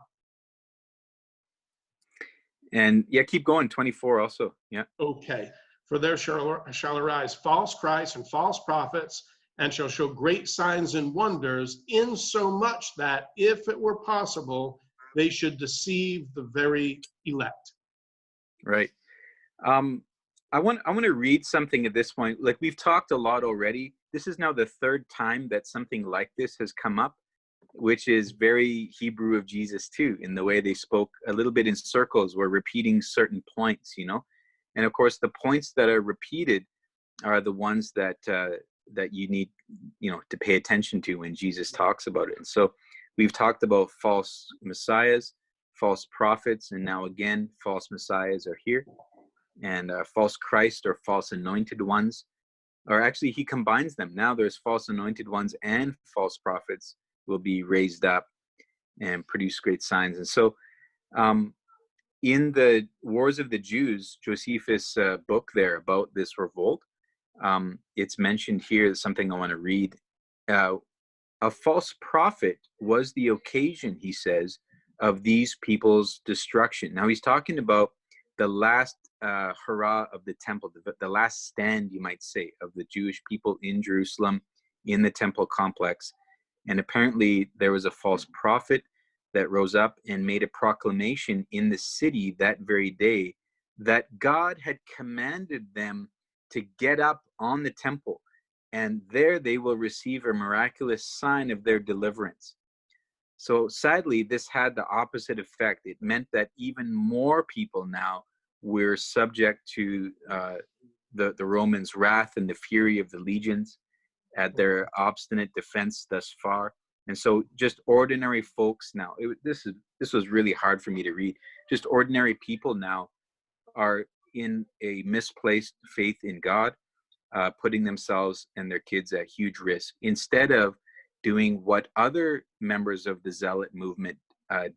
And keep going. 24 also. Yeah. Okay. For there shall arise false Christs and false prophets, and shall show great signs and wonders, insomuch that, if it were possible, they should deceive the very elect. Right. I want to read something at this point. Like, we've talked a lot already. This is now the third time that something like this has come up, which is very Hebrew of Jesus too, in the way they spoke a little bit in circles, were repeating certain points, And of course, the points that are repeated are the ones that that you need, to pay attention to when Jesus talks about it. And so we've talked about false messiahs, false prophets, and now again, false messiahs are here, and false Christ or false anointed ones, or actually he combines them. Now there's false anointed ones and false prophets will be raised up and produce great signs. And so in the Wars of the Jews, Josephus' book there about this revolt, it's mentioned here, something I want to read. A false prophet was the occasion, he says, of these people's destruction. Now he's talking about the last hurrah of the temple, the last stand, you might say, of the Jewish people in Jerusalem, in the temple complex. And apparently there was a false prophet that rose up and made a proclamation in the city that very day that God had commanded them to get up on the temple, and there they will receive a miraculous sign of their deliverance. So sadly, this had the opposite effect. It meant that even more people now were subject to the Romans' wrath and the fury of the legions at their obstinate defense thus far. And so just ordinary folks now, this was really hard for me to read. Just ordinary people now are in a misplaced faith in God, putting themselves and their kids at huge risk, instead of doing what other members of the Zealot movement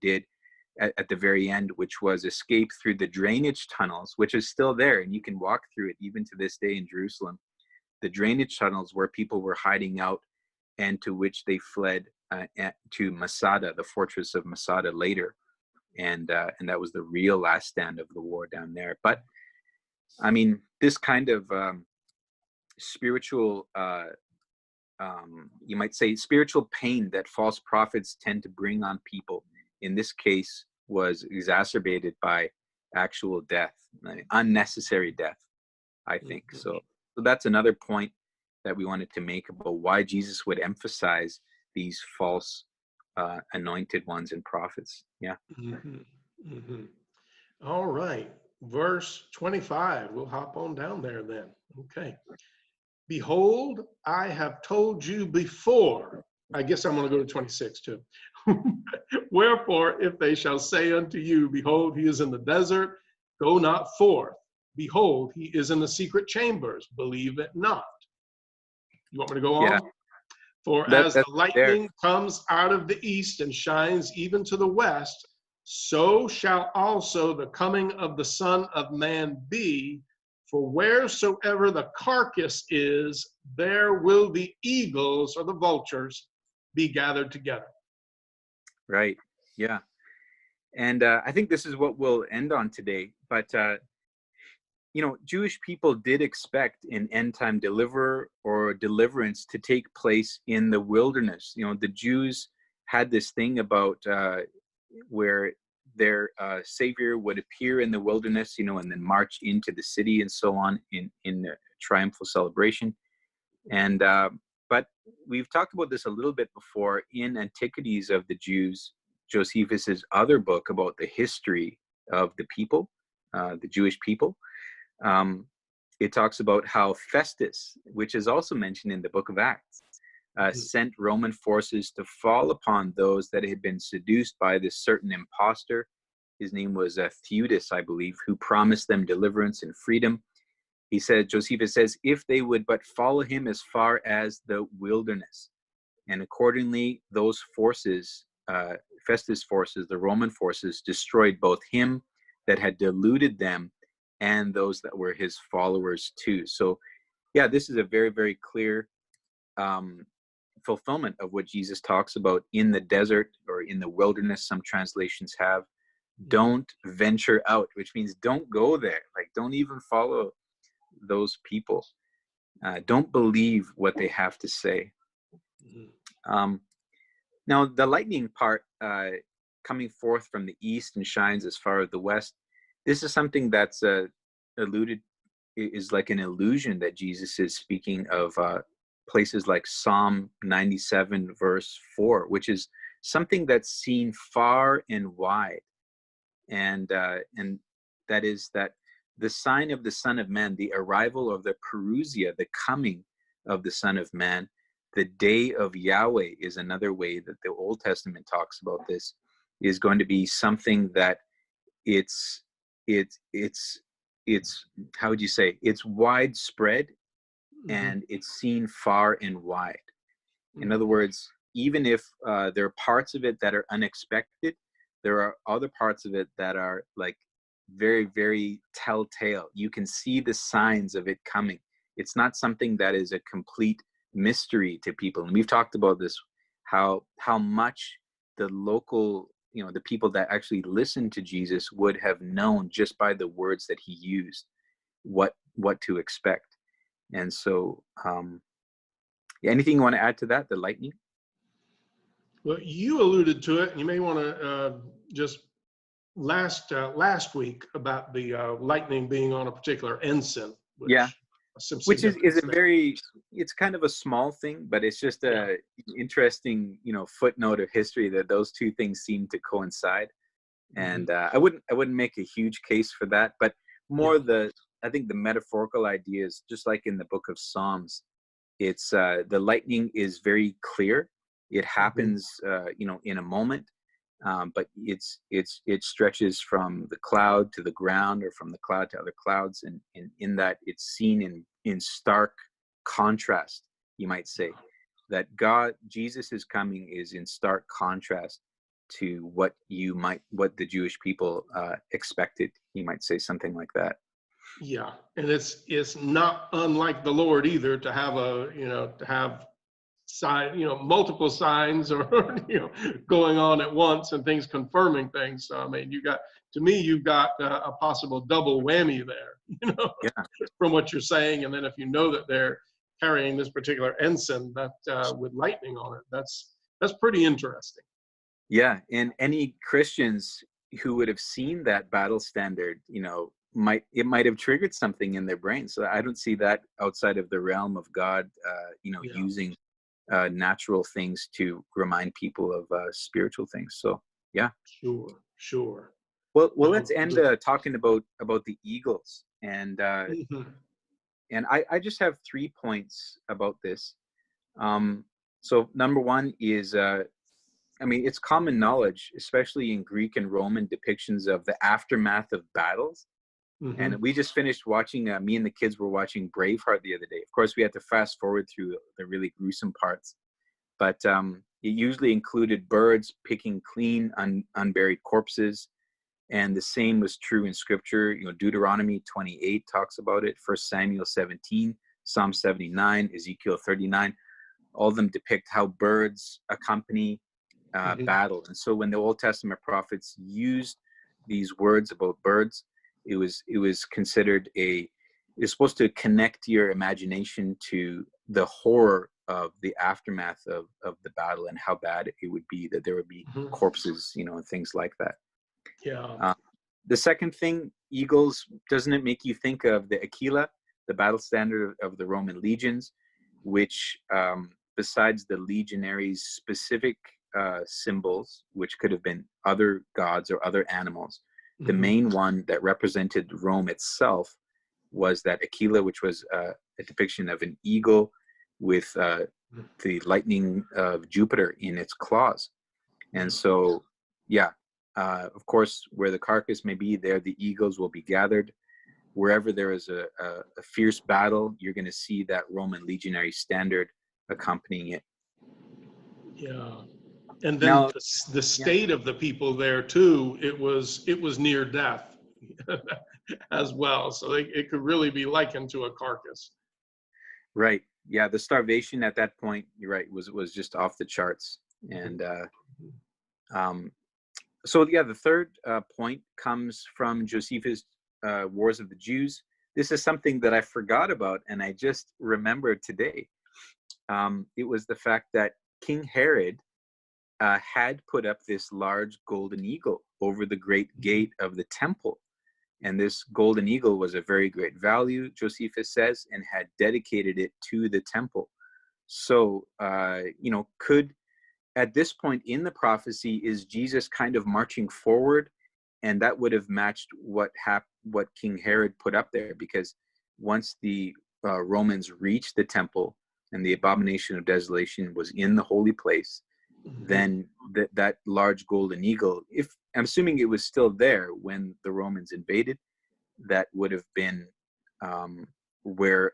did at the very end, which was escape through the drainage tunnels, which is still there, and you can walk through it even to this day in Jerusalem. The drainage tunnels where people were hiding out, and to which they fled to Masada, the fortress of Masada later. And that was the real last stand of the war down there. But I mean, this kind of spiritual, you might say, spiritual pain that false prophets tend to bring on people, in this case, was exacerbated by actual death, unnecessary death, I think. So that's another point that we wanted to make about why Jesus would emphasize these false anointed ones and prophets. Yeah. All right. Verse 25. We'll hop on down there then. Okay. Behold, I have told you before. I guess I'm going to go to 26 too. Wherefore, if they shall say unto you, behold, he is in the desert, go not forth. Behold, he is in the secret chambers, believe it not. You want me to go on? Yeah. For as the lightning comes out of the east and shines even to the west, so shall also the coming of the Son of Man be. For wheresoever the carcass is, there will the eagles or the vultures be gathered together. Right. Yeah. And I think this is what we'll end on today. But Jewish people did expect an end-time deliverer or deliverance to take place in the wilderness. The Jews had this thing about where their Savior would appear in the wilderness, and then march into the city and so on in the triumphal celebration. And but we've talked about this a little bit before in Antiquities of the Jews, Josephus's other book about the history of the people, the Jewish people. It talks about how Festus, which is also mentioned in the book of Acts, sent Roman forces to fall upon those that had been seduced by this certain impostor. His name was Theudas, I believe, who promised them deliverance and freedom. He said, Josephus says, if they would but follow him as far as the wilderness. And accordingly, those forces, Festus' forces, the Roman forces, destroyed both him that had deluded them and those that were his followers too. So yeah, this is a very, very clear fulfillment of what Jesus talks about in the desert or in the wilderness. Some translations have, don't venture out, which means don't go there. Like, don't even follow those people. Don't believe what they have to say. Now, the lightning part, coming forth from the east and shines as far as the west, this is something that's is like an illusion that Jesus is speaking of places like Psalm 97 verse 4, which is something that's seen far and wide. And that is that the sign of the Son of Man, the arrival of the parousia, the coming of the Son of Man. The day of Yahweh is another way that the Old Testament talks about this, is going to be something that it's how would you say, it's widespread and it's seen far and wide. In other words, even if there are parts of it that are unexpected, there are other parts of it that are like very, very telltale. You can see the signs of it coming. It's not something that is a complete mystery to people. And we've talked about this, how much the local, the people that actually listened to Jesus would have known just by the words that he used what to expect. And so, anything you want to add to that, the lightning? Well, you alluded to it, and you may want to just last week about the lightning being on a particular ensign, which is a very, it's kind of a small thing, but it's just a interesting, footnote of history that those two things seem to coincide. And I wouldn't make a huge case for that, but more I think the metaphorical idea is just like in the book of Psalms. It's the lightning is very clear. It happens, in a moment, but it stretches from the cloud to the ground, or from the cloud to other clouds, and in that it's seen in stark contrast. You might say that Jesus is coming is in stark contrast to what the Jewish people expected. You might say something like that. Yeah, and it's not unlike the Lord either to have multiple signs or going on at once and things confirming things. So I mean, you've got a possible double whammy there, from what you're saying. And then if you know that they're carrying this particular ensign that with lightning on it, that's pretty interesting. Yeah, and any Christians who would have seen that battle standard, it might have triggered something in their brain. So I don't see that outside of the realm of God, using natural things to remind people of spiritual things. So yeah. Sure. Well, let's end talking about the eagles, and and I just have 3 points about this. So number one is, it's common knowledge, especially in Greek and Roman depictions of the aftermath of battles. And we just finished watching, me and the kids were watching Braveheart the other day. Of course, we had to fast forward through the really gruesome parts, but it usually included birds picking clean unburied corpses. And the same was true in scripture. Deuteronomy 28 talks about it, 1 Samuel 17, Psalm 79, Ezekiel 39. All of them depict how birds accompany battle. And so when the Old Testament prophets used these words about birds, it was considered it's supposed to connect your imagination to the horror of the aftermath of the battle, and how bad it would be that there would be corpses, and things like that. Yeah. The second thing, eagles, doesn't it make you think of the Aquila, the battle standard of the Roman legions, which besides the legionaries' specific symbols, which could have been other gods or other animals, the main one that represented Rome itself was that Aquila, which was a depiction of an eagle with the lightning of Jupiter in its claws. And so, of course, where the carcass may be, there the eagles will be gathered. Wherever there is a fierce battle, you're going to see that Roman legionary standard accompanying it. Yeah. And then now, the state of the people there too, it was near death as well. So it could really be likened to a carcass. Right. Yeah. The starvation at that point, you're right, was just off the charts. And so the third point comes from Josephus' Wars of the Jews. This is something that I forgot about, and I just remembered today. It was the fact that King Herod had put up this large golden eagle over the great gate of the temple. And this golden eagle was of very great value, Josephus says, and had dedicated it to the temple. So, could, at this point in the prophecy, is Jesus kind of marching forward? And that would have matched what King Herod put up there, because once the Romans reached the temple, and the abomination of desolation was in the holy place, then that large golden eagle, if I'm assuming it was still there when the Romans invaded, that would have been where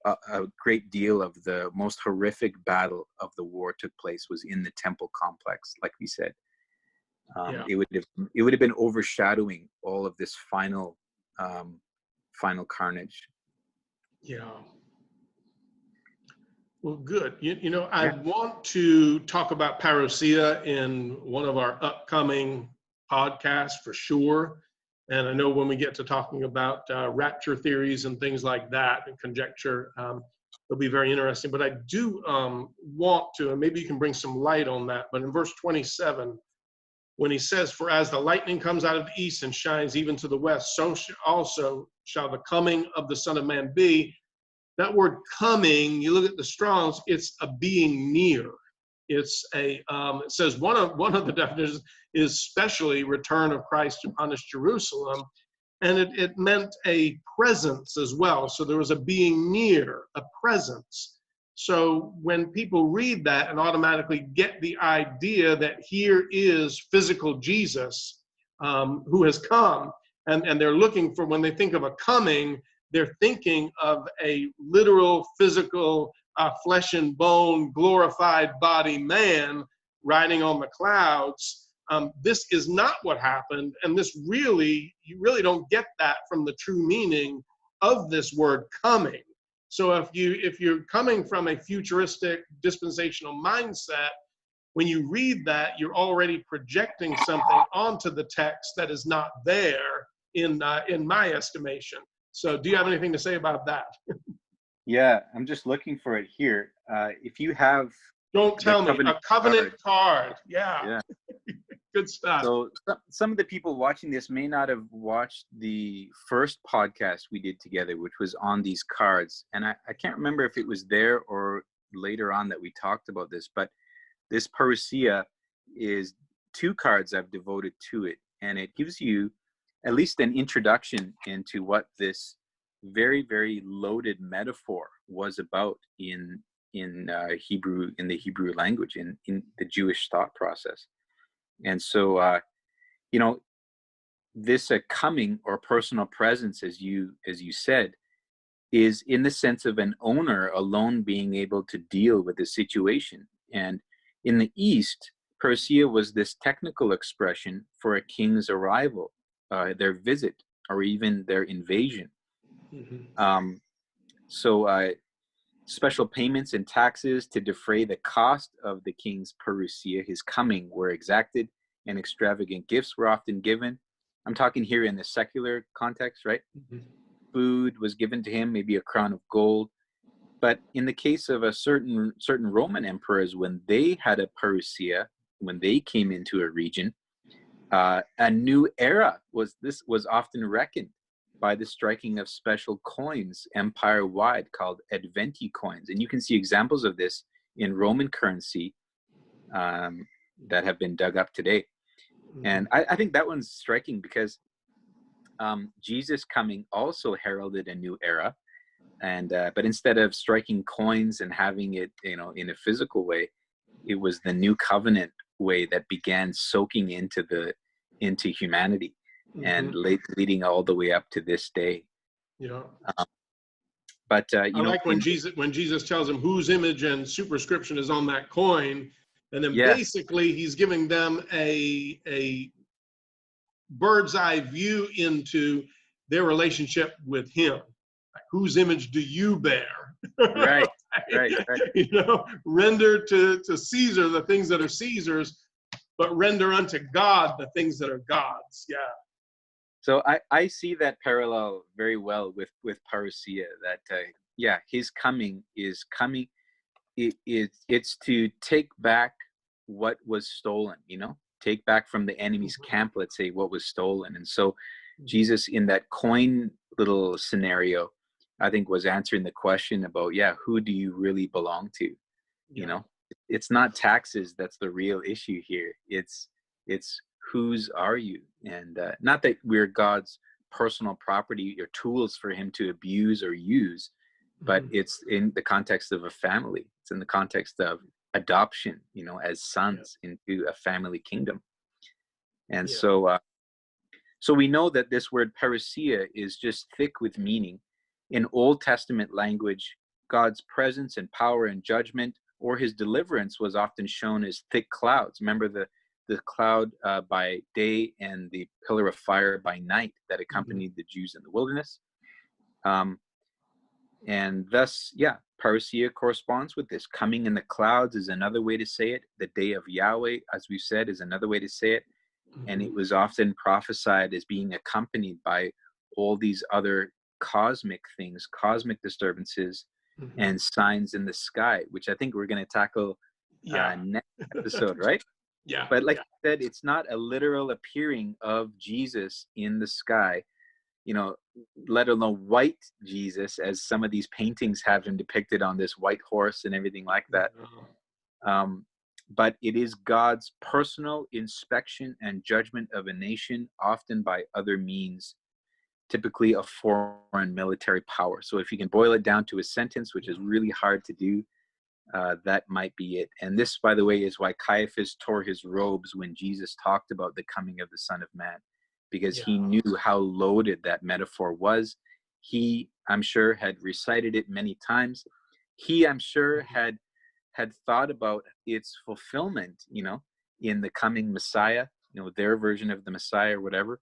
a great deal of the most horrific battle of the war took place, was in the temple complex, like we said. Yeah. It would have been overshadowing all of this final carnage. Yeah. Well, good. I Yeah. want to talk about parousia in one of our upcoming podcasts for sure. And I know when we get to talking about rapture theories and things like that and conjecture, it'll be very interesting. But I do want to, and maybe you can bring some light on that. But in verse 27, when he says, "For as the lightning comes out of the east and shines even to the west, so also shall the coming of the Son of Man be." That word coming, you look at the Strongs, it's a being near. It's it says one of the definitions is especially return of Christ to punish Jerusalem. And it meant a presence as well. So there was a being near, a presence. So when people read that and automatically get the idea that here is physical Jesus who has come, and they're looking for, when they think of a coming, they're thinking of a literal, physical, flesh and bone, glorified body man riding on the clouds. This is not what happened, and you really don't get that from the true meaning of this word coming. So if you're coming from a futuristic dispensational mindset, when you read that, you're already projecting something onto the text that is not there in my estimation. So do you have anything to say about that? Yeah, I'm just looking for it here. If you have Don't tell me. A covenant card. Yeah. Yeah. Good stuff. So some of the people watching this may not have watched the first podcast we did together, which was on these cards. And I can't remember if it was there or later on that we talked about this, but this parousia is 2 cards I've devoted to it. And it gives you at least an introduction into what this very, very loaded metaphor was about in Hebrew, in the Hebrew language, in the Jewish thought process. And so, this coming or personal presence, as you said, is in the sense of an owner alone being able to deal with the situation. And in the East, parousia was this technical expression for a king's arrival, their visit, or even their invasion. Mm-hmm. So special payments and taxes to defray the cost of the king's parousia, his coming, were exacted, and extravagant gifts were often given. I'm talking here in the secular context, right? Mm-hmm. Food was given to him, maybe a crown of gold. But in the case of a certain Roman emperors, when they had a parousia, when they came into a region, a new era was often reckoned by the striking of special coins empire-wide called adventi coins. And you can see examples of this in Roman currency that have been dug up today. Mm-hmm. And I think that one's striking because Jesus coming also heralded a new era. And but instead of striking coins and having it, in a physical way, it was the new covenant way that began soaking into humanity, Mm-hmm. and leading all the way up to this day. Yeah. But I like when Jesus tells them whose image and superscription is on that coin, and then basically he's giving them a bird's eye view into their relationship with him. Like, whose image do you bear? Right. Render to Caesar the things that are Caesar's, but render unto God the things that are God's. Yeah. So I see that parallel very well with parousia, that his coming is coming. It's to take back what was stolen, take back from the enemy's camp, let's say, what was stolen. And so Jesus, in that coin little scenario, I think was answering the question about, who do you really belong to? It's not taxes that's the real issue here. It's whose are you? And not that we're God's personal property or tools for him to abuse or use, but Mhm. it's in the context of a family. It's in the context of adoption, as Yeah. sons into a family kingdom. And Yeah. so we know that this word parousia is just thick with meaning. In Old Testament language, God's presence and power and judgment or his deliverance was often shown as thick clouds. Remember the cloud by day and the pillar of fire by night that Mhm. accompanied the Jews in the wilderness. Um, and thus, yeah, parousia corresponds with this. Coming in the clouds is another way to say it. The day of Yahweh, as we've said, is another way to say it. And Mhm. it was often prophesied as being accompanied by all these other cosmic things, cosmic disturbances, Mhm. and signs in the sky, which I think we're going to tackle Yeah. next episode, right? Yeah. But like Yeah. I said, it's not a literal appearing of Jesus in the sky, you know, let alone white Jesus, as some of these paintings have him depicted on this white horse and everything like that. No. But it is God's personal inspection and judgment of a nation, often by other means, typically a foreign military power. So if you can boil it down to a sentence, which is really hard to do, that might be it. And this, by the way, is why Caiaphas tore his robes when Jesus talked about the coming of the Son of Man, because Yeah. he knew how loaded that metaphor was. He, I'm sure, had recited it many times. He, I'm sure, had thought about its fulfillment, in the coming Messiah, their version of the Messiah or whatever.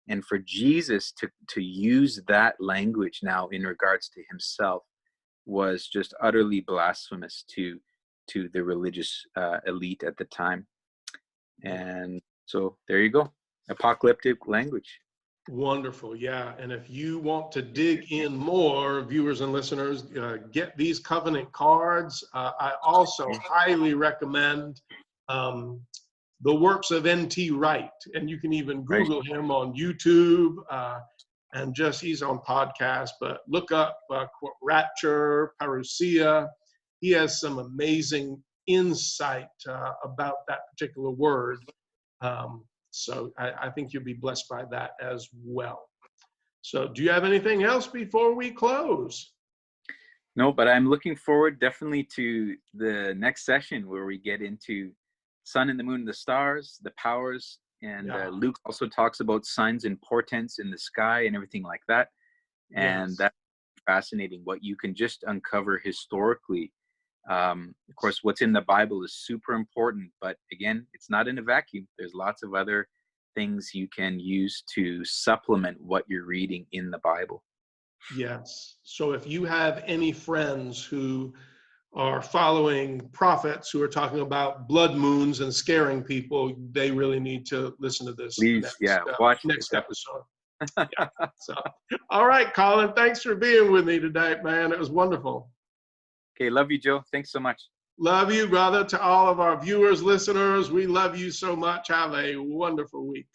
And for Jesus to use that language now in regards to himself was just utterly blasphemous to the religious elite at the time. Yeah. And so there you go, apocalyptic language. Wonderful. Yeah. And if you want to dig in more, viewers and listeners, get these covenant cards. I also highly recommend um, the works of N.T. Wright. And you can even Right. Google him on YouTube and just he's on podcast. But look up Rapture, Parousia. He has some amazing insight about that particular word. So I think you'll be blessed by that as well. So do you have anything else before we close? No, but I'm looking forward definitely to the next session where we get into sun and the moon and the stars, the powers, and Yeah. Luke also talks about signs and portents in the sky and everything like that. And Yes. that's fascinating what you can just uncover historically. Of course, what's in the Bible is super important, but again, it's not in a vacuum. There's lots of other things you can use to supplement what you're reading in the Bible. Yes. So if you have any friends who are following prophets who are talking about blood moons and scaring people, they really need to listen to this Please, yeah, watch this next episode. episode. Yeah. So, all right, Colin, thanks for being with me today, man. It was wonderful. Okay, love you, Joe. Thanks so much. Love you, brother. To all of our viewers, listeners, we love you so much. Have a wonderful week.